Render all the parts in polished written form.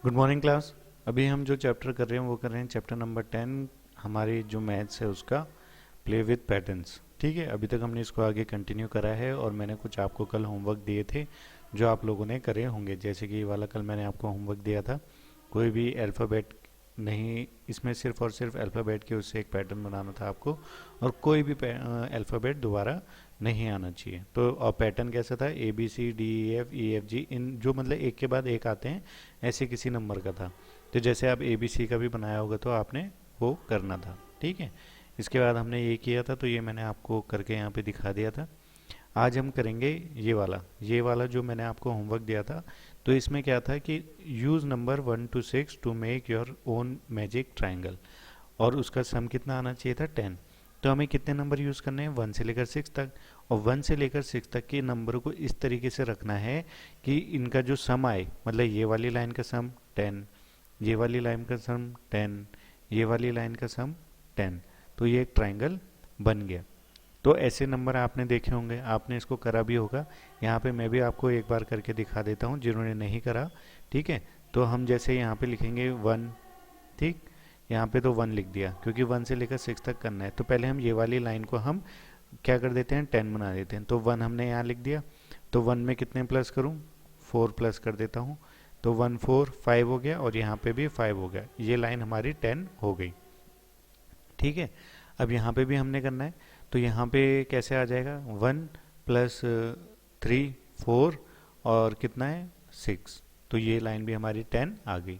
Good morning class. अभी हम जो चैप्टर कर रहे हैं वो कर रहे हैं चैप्टर नंबर 10। हमारी जो मैथ्स है उसका प्ले विद पैटर्न्स। ठीक है, अभी तक हमने इसको आगे कंटिन्यू करा है और मैंने कुछ आपको कल होमवर्क दिए थे जो आप लोगों ने करे होंगे। जैसे कि ये वाला कल मैंने आपको होमवर्क दिया था, कोई भी अल्फ़ाबेट नहीं, इसमें सिर्फ और सिर्फ अल्फ़ाबेट के उससे एक पैटर्न बनाना था आपको, और कोई भी अल्फ़ाबेट दोबारा नहीं आना चाहिए। तो और पैटर्न कैसा था, A B C D E F E F G, इन जो मतलब एक के बाद एक आते हैं ऐसे किसी नंबर का था। तो जैसे आप ए बी सी का भी बनाया होगा तो आपने वो करना था। ठीक है, इसके बाद हमने ये किया था तो ये मैंने आपको करके यहाँ पे दिखा दिया था। आज हम करेंगे ये वाला जो मैंने आपको होमवर्क दिया था। तो इसमें क्या था कि use number 1 to 6 to make your own magic triangle, और उसका सम कितना आना चाहिए था 10। तो हमें कितने नंबर यूज़ करने हैं 1 से लेकर 6 तक, और 1 से लेकर 6 तक के नंबर को इस तरीके से रखना है कि इनका जो सम आए, मतलब ये वाली लाइन का सम 10, ये वाली लाइन का सम 10, ये वाली लाइन का सम 10। तो ये एक ट्राइंगल बन गया। तो ऐसे नंबर आपने देखे होंगे, आपने इसको करा भी होगा। यहाँ पे मैं भी आपको एक बार करके दिखा देता हूँ जिन्होंने नहीं करा। ठीक है, तो हम जैसे यहाँ पे लिखेंगे 1। ठीक, यहाँ पे तो 1 लिख दिया क्योंकि 1 से लेकर 6 तक करना है। तो पहले हम ये वाली लाइन को हम क्या कर देते हैं 10 बना देते हैं। तो 1 हमने यहाँ लिख दिया। तो 1 में कितने प्लस करूँ, 4 प्लस कर देता हूँ। तो 1 4 5 हो गया, और यहाँ पे भी 5 हो गया। ये लाइन हमारी 10 हो गई। ठीक है, अब यहाँ पे भी हमने करना है। तो यहाँ पे कैसे आ जाएगा 1 प्लस 3 4 और कितना है 6। तो ये लाइन भी हमारी 10 आ गई।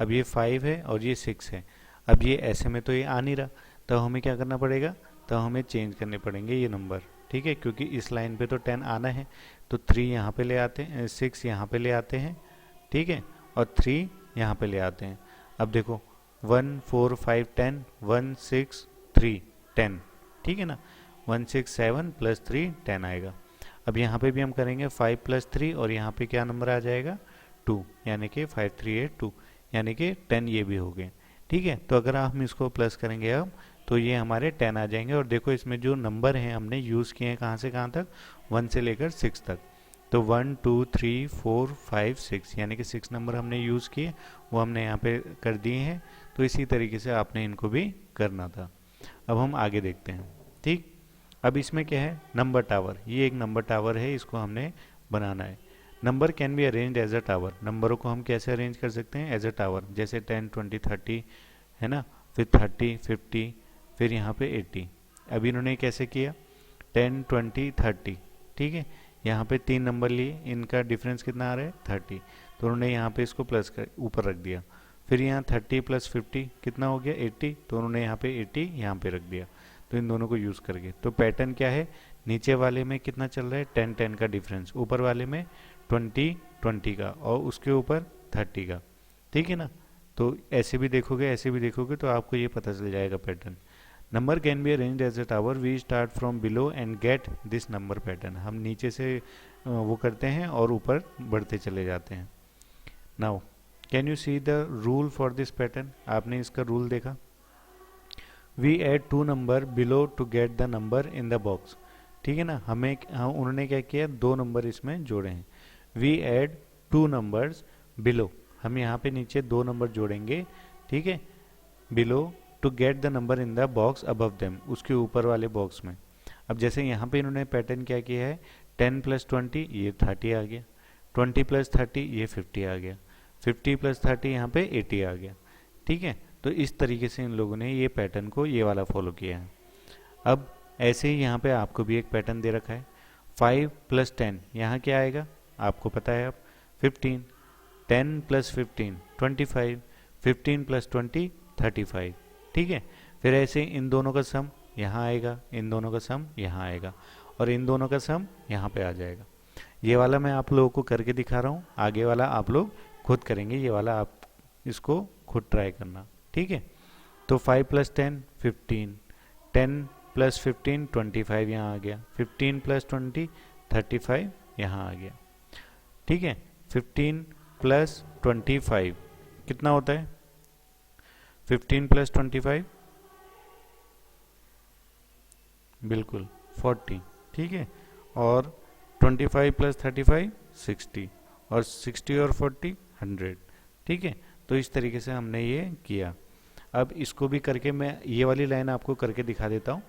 अब ये 5 है और ये 6 है। अब ये ऐसे में तो ये आ नहीं रहा, तो हमें क्या करना पड़ेगा, तो हमें चेंज करने पड़ेंगे ये नंबर। ठीक है, क्योंकि इस लाइन पे तो 10 आना है। तो 3 यहाँ पे ले आते हैं, 6 यहाँ पे ले आते हैं। ठीक है, और 3 यहाँ पे ले आते हैं। अब देखो 1 4 5 10, 1 6 3 10। ठीक है ना, 1 6 7 प्लस 3 10 आएगा। अब यहाँ पे भी हम करेंगे 5 प्लस 3, और यहाँ पे क्या नंबर आ जाएगा 2, यानी कि 5 3 8 2, यानी कि 10 ये भी हो गए। ठीक है, तो अगर हम इसको प्लस करेंगे अब तो ये हमारे 10 आ जाएंगे। और देखो इसमें जो नंबर हैं हमने यूज़ किए हैं कहाँ से कहाँ तक, 1 से लेकर 6 तक। तो 1 2 3 4 5 6, यानी कि 6 नंबर हमने यूज़ किए, वो हमने यहाँ पे कर दिए हैं। तो इसी तरीके से आपने इनको भी करना था। अब हम आगे देखते हैं। ठीक, अब इसमें क्या है नंबर टावर, ये एक नंबर टावर है, इसको हमने बनाना है। Number can be arrange as a tower, नंबरों को हम कैसे अरेंज कर सकते हैं एज अ टावर, जैसे 10 20 30 है ना, फिर 30 50, फिर यहाँ पे 80। अब इन्होंने कैसे किया 10 20 30। ठीक है, यहाँ पे 3 नंबर लिए, इनका डिफरेंस कितना आ रहा है 30, तो उन्होंने यहाँ पे इसको प्लस कर ऊपर रख दिया। फिर यहाँ 30 प्लस 50 कितना हो गया 80, तो उन्होंने यहाँ पे 80 यहाँ पे रख दिया। तो इन दोनों को यूज़ करके तो पैटर्न क्या है, नीचे वाले में कितना चल रहा है 10 10 का डिफरेंस, ऊपर वाले में 20 20 का, और उसके ऊपर 30 का। ठीक है ना, तो ऐसे भी देखोगे ऐसे भी देखोगे तो आपको ये पता चल जाएगा pattern. Number can be arrange as a tower, we start from below and get this number pattern, हम नीचे से वो करते हैं और ऊपर बढ़ते चले जाते हैं। Now can you see the rule for this pattern, आपने इसका रूल देखा, we add 2 number below to get the number in the box. ठीक है ना, उन्होंने क्या किया 2 नंबर इसमें जोड़े हैं। वी एड 2 नंबर्स बिलो, हम यहाँ पे नीचे 2 नंबर जोड़ेंगे। ठीक है, below to get the number in the box above them, उसके ऊपर वाले बॉक्स में। अब जैसे यहाँ पे इन्होंने पैटर्न क्या किया है 10 प्लस 20 ये 30 आ गया, 20 प्लस 30 ये 50 आ गया, 50 प्लस 30 यहाँ पे 80 आ गया। ठीक है, तो इस तरीके से इन लोगों ने ये पैटर्न को ये वाला फॉलो किया है। अब ऐसे ही यहाँ पे आपको भी एक पैटर्न दे रखा है 5 प्लस 10, यहाँ क्या आएगा आपको पता है अब 15, 10 प्लस 15 25, 15 प्लस 20 35। ठीक है, फिर ऐसे इन दोनों का सम यहाँ आएगा, इन दोनों का सम यहाँ आएगा, और इन दोनों का सम यहाँ पे आ जाएगा। ये वाला मैं आप लोगों को करके दिखा रहा हूँ, आगे वाला आप लोग खुद करेंगे, ये वाला आप इसको खुद ट्राई करना। ठीक है, तो 5 प्लस 10 15, 10 प्लस 15 25 यहाँ आ गया, 15 प्लस 20 35 यहाँ आ गया। ठीक है, 15 प्लस 25 कितना होता है 15 प्लस 25 बिल्कुल 40। ठीक है, और 25 प्लस 35 60, और 60 और 40 100। ठीक है, तो इस तरीके से हमने ये किया। अब इसको भी करके मैं ये वाली लाइन आपको करके दिखा देता हूँ।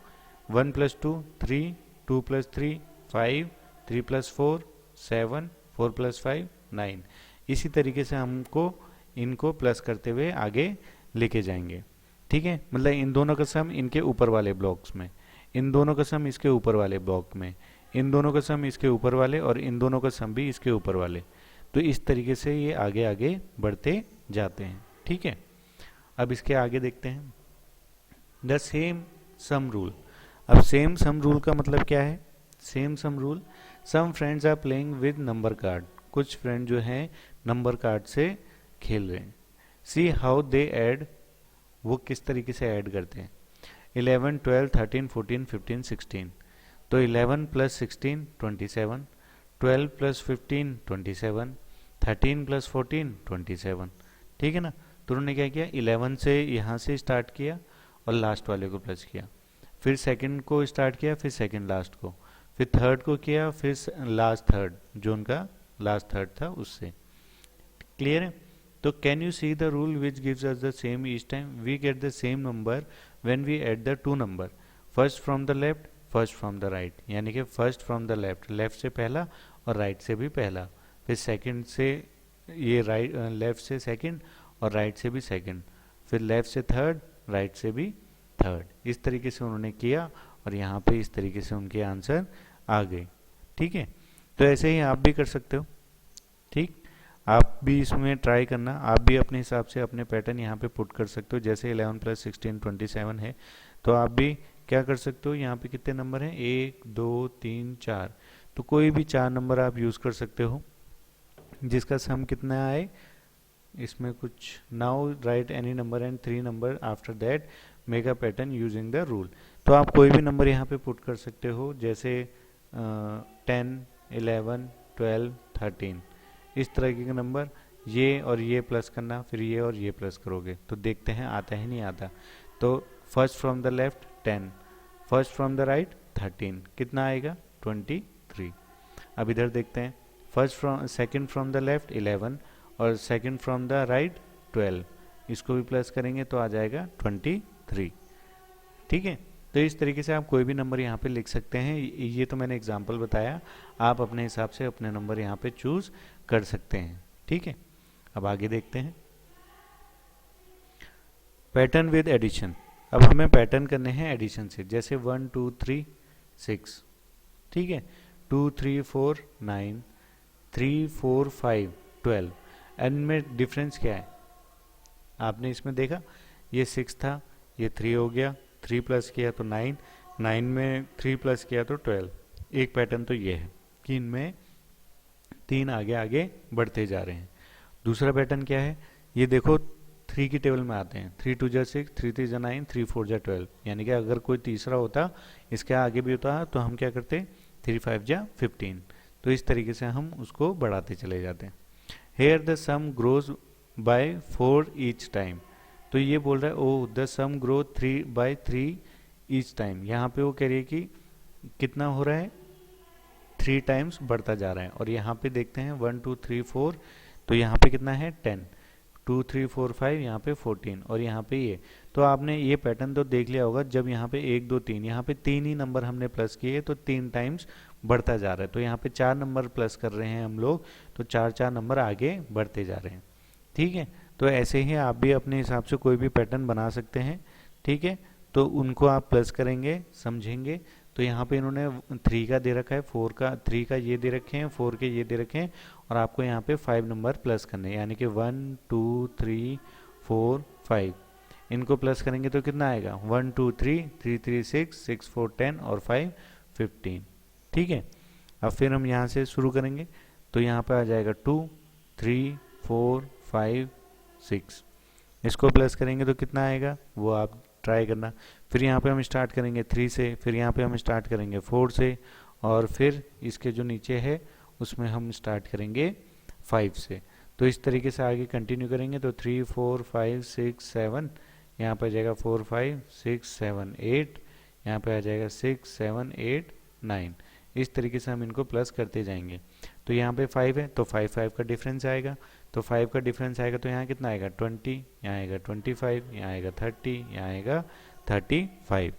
1 + 2 3, 2 + 3 5, 3 + 4 7, 4 + 5 9। इसी तरीके से हमको इनको प्लस करते हुए आगे लेके जाएंगे। ठीक है, मतलब इन दोनों का सम इनके ऊपर वाले ब्लॉक्स में, इन दोनों का सम इसके ऊपर वाले ब्लॉक में, इन दोनों का सम इसके ऊपर वाले, और इन दोनों का सम भी इसके ऊपर वाले। तो इस तरीके से ये आगे आगे बढ़ते जाते हैं। ठीक है, अब इसके आगे देखते हैं द सेम सम रूल। अब सेम सम रूल का मतलब क्या है? Same sum rule, sum friends are playing with number card. कुछ फ्रेंड जो हैं नंबर कार्ड से खेल रहे हैं। सी हाउ दे ऐड, वो किस तरीके से ऐड करते हैं। 11 12 13 14 15 16। तो 11 + 16 27, 12 + 15 27, 13 + 14 27। ठीक है ना, तो उन्होंने क्या किया, 11 से यहाँ से स्टार्ट किया और लास्ट वाले को प्लस किया, फिर सेकंड को स्टार्ट किया, फिर सेकंड लास्ट को, फिर थर्ड को किया, फिर लास्ट थर्ड जो उनका लास्ट थर्ड था उससे। क्लियर है? तो can you see the rule which gives us the same each time, we get the same number when we add the two number, first from the left, first from the right. यानी कि first from the left, left से पहला और right से भी पहला, फिर second से ये राइट, लेफ्ट से सेकंड और राइट से भी सेकंड, फिर लेफ्ट से थर्ड, राइट से भी थर्ड। इस तरीके से उन्होंने किया और यहाँ पे इस तरीके से उनके आंसर आ गए। ठीक है, तो ऐसे ही आप भी कर सकते हो। ठीक, आप भी इसमें ट्राई करना, आप भी अपने हिसाब से अपने पैटर्न यहाँ पे पुट कर सकते हो। जैसे 11 + 16 27 है, तो आप भी क्या कर सकते हो, यहाँ पे कितने नंबर हैं, 1 2 3 4, तो कोई भी 4 नंबर आप यूज़ कर सकते हो जिसका सम कितना आए। इसमें कुछ, now right any number and 3 number after that, make a pattern using the rule. तो आप कोई भी नंबर यहाँ पे पुट कर सकते हो, जैसे 10 11 12 13, इस तरह के नंबर, ये और ये प्लस करना, फिर ये और ये प्लस करोगे, तो देखते हैं आता है नहीं आता। तो first from the left 10, first from the right 13, कितना आएगा 23। अब इधर देखते हैं, सेकंड फ्रॉम द लेफ्ट 11 और सेकंड फ्रॉम द राइट 12, इसको भी प्लस करेंगे तो आ जाएगा 23। ठीक है, तो इस तरीके से आप कोई भी नंबर यहाँ पे लिख सकते हैं। ये तो मैंने एग्जांपल बताया, आप अपने हिसाब से अपने नंबर यहाँ पे चूज कर सकते हैं। ठीक है, अब आगे देखते हैं पैटर्न विद एडिशन। अब हमें पैटर्न करने हैं एडिशन से, जैसे 1 2 3 6, ठीक है, 2 3 4 9, 3 4 5 12। इनमें डिफरेंस क्या है आपने इसमें देखा, ये 6 था, ये 3 हो गया, 3 प्लस किया तो 9, 9 में 3 प्लस किया तो 12। एक पैटर्न तो ये है कि इनमें 3 आगे आगे बढ़ते जा रहे हैं। दूसरा पैटर्न क्या है, ये देखो 3 की टेबल में आते हैं, 3 2 6, 3 3 9, 3 4 12, यानी कि अगर कोई तीसरा होता इसके आगे भी होता तो हम क्या करते, 3 5 15। तो इस तरीके से हम उसको बढ़ाते चले जाते हैं। Here the sum grows by 4 each time. तो ये बोल रहा है oh the sum grow 3/3 each time. यहाँ पे वो कह रही है कि कितना हो रहा है, 3 टाइम्स बढ़ता जा रहा है। और यहाँ पे देखते हैं 1 2 3 4, तो यहाँ पे कितना है 10, 2 3 4 5, यहाँ पे 14, और यहाँ पे ये। तो आपने ये पैटर्न तो देख लिया होगा, जब यहाँ पे 1 2 3, यहाँ पे 3 ही नंबर हमने प्लस किए तो 3 टाइम्स बढ़ता जा रहा है। तो यहाँ पे 4 नंबर प्लस कर रहे हैं हम लोग, तो 4 नंबर आगे बढ़ते जा रहे हैं। ठीक है, तो ऐसे ही आप भी अपने हिसाब से कोई भी पैटर्न बना सकते हैं। ठीक है, तो उनको आप प्लस करेंगे, समझेंगे। तो यहाँ पे इन्होंने 3 का दे रखा है, 4 का, 3 का ये दे रखे हैं, 4 के ये दे रखे हैं, और आपको यहाँ पे 5 नंबर प्लस करने हैं, यानी कि 1 2 3 4 5। इनको प्लस करेंगे तो कितना आएगा, 1 2 3 3 3 6 6 4 10 और 5 15। ठीक है, अब फिर हम यहाँ से शुरू करेंगे, तो यहाँ पे आ जाएगा 2 3 4 5 6। इसको प्लस करेंगे तो कितना आएगा वो आप ट्राई करना। फिर यहाँ पे हम स्टार्ट करेंगे 3 से, फिर यहाँ पे हम स्टार्ट करेंगे 4 से, और फिर इसके जो नीचे है उसमें हम स्टार्ट करेंगे 5 से। तो इस तरीके से आगे कंटिन्यू करेंगे तो 3 4 5 6 7, यहाँ पे आ जाएगा 4 5 6 7 8, यहाँ पे आ जाएगा 6 7 8 9। इस तरीके से हम इनको प्लस करते जाएंगे। तो यहाँ पे 5 है तो 5 5 का डिफरेंस आएगा, तो तो 5 का डिफरेंस आएगा तो यहाँ कितना आएगा 20, यहाँ आएगा 25, यहाँ आएगा 30, यहाँ आएगा 35।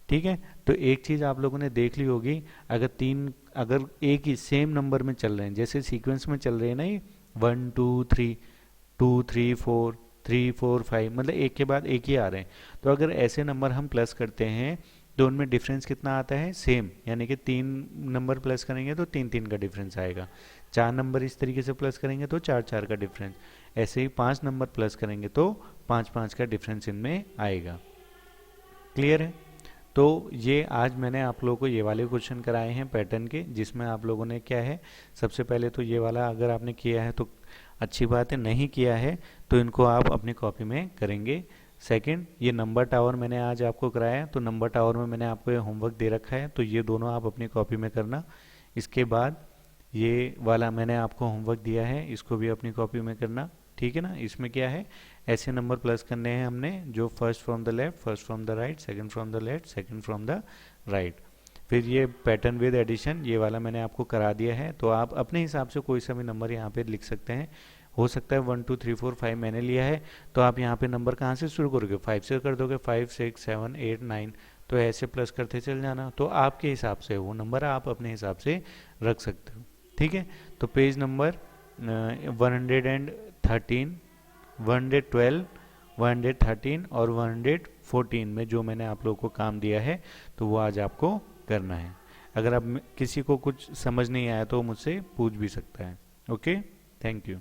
ठीक है, तो एक चीज़ आप लोगों ने देख ली होगी, अगर एक ही सेम नंबर में चल रहे हैं, जैसे सीक्वेंस में चल रहे हैं ना, ये 1 2 3, 2 3 4, 3 4 5, मतलब एक के बाद एक ही आ रहे हैं। तो अगर ऐसे नंबर हम प्लस करते हैं तो उनमें डिफरेंस कितना आता है, सेम, यानी कि 3 नंबर प्लस करेंगे तो 3 3 का डिफरेंस आएगा। 4 नंबर इस तरीके से प्लस करेंगे तो 4 4 का डिफरेंस। ऐसे ही 5 नंबर प्लस करेंगे तो 5 5 का डिफरेंस इनमें आएगा। क्लियर है? तो ये आज मैंने आप लोगों को ये वाले क्वेश्चन कराए हैं पैटर्न के, जिसमें आप लोगों ने क्या है, सबसे पहले तो ये वाला अगर आपने किया है तो अच्छी बात है, नहीं किया है तो इनको आप अपनी कॉपी में करेंगे। सेकंड, ये नंबर टावर मैंने आज आपको कराया, तो नंबर टावर में मैंने आपको ये होमवर्क दे रखा है, तो ये दोनों आप अपनी कॉपी में करना। इसके बाद ये वाला मैंने आपको होमवर्क दिया है, इसको भी अपनी कॉपी में करना। ठीक है ना? इसमें क्या है, ऐसे नंबर प्लस करने हैं हमने, जो first from the left, first from the right, second from the left, second from the right. फिर ये पैटर्न विद एडिशन, ये वाला मैंने आपको करा दिया है, तो आप अपने हिसाब से कोई सा भी नंबर यहाँ पे लिख सकते हैं। हो सकता है 1 2 3 4 5 मैंने लिया है, तो आप यहाँ पे नंबर कहाँ से शुरू करोगे, 5 से कर दोगे, 5 6 7 8 9, तो ऐसे प्लस करते चल जाना। तो आपके हिसाब से वो नंबर आप अपने हिसाब से रख सकते हो। ठीक है, तो पेज नंबर 113, 112, 113 और 114 में जो मैंने आप लोगों को काम दिया है, तो वो आज आपको करना है। अगर आप किसी को कुछ समझ नहीं आया तो मुझसे पूछ भी सकता है। Okay, thank you.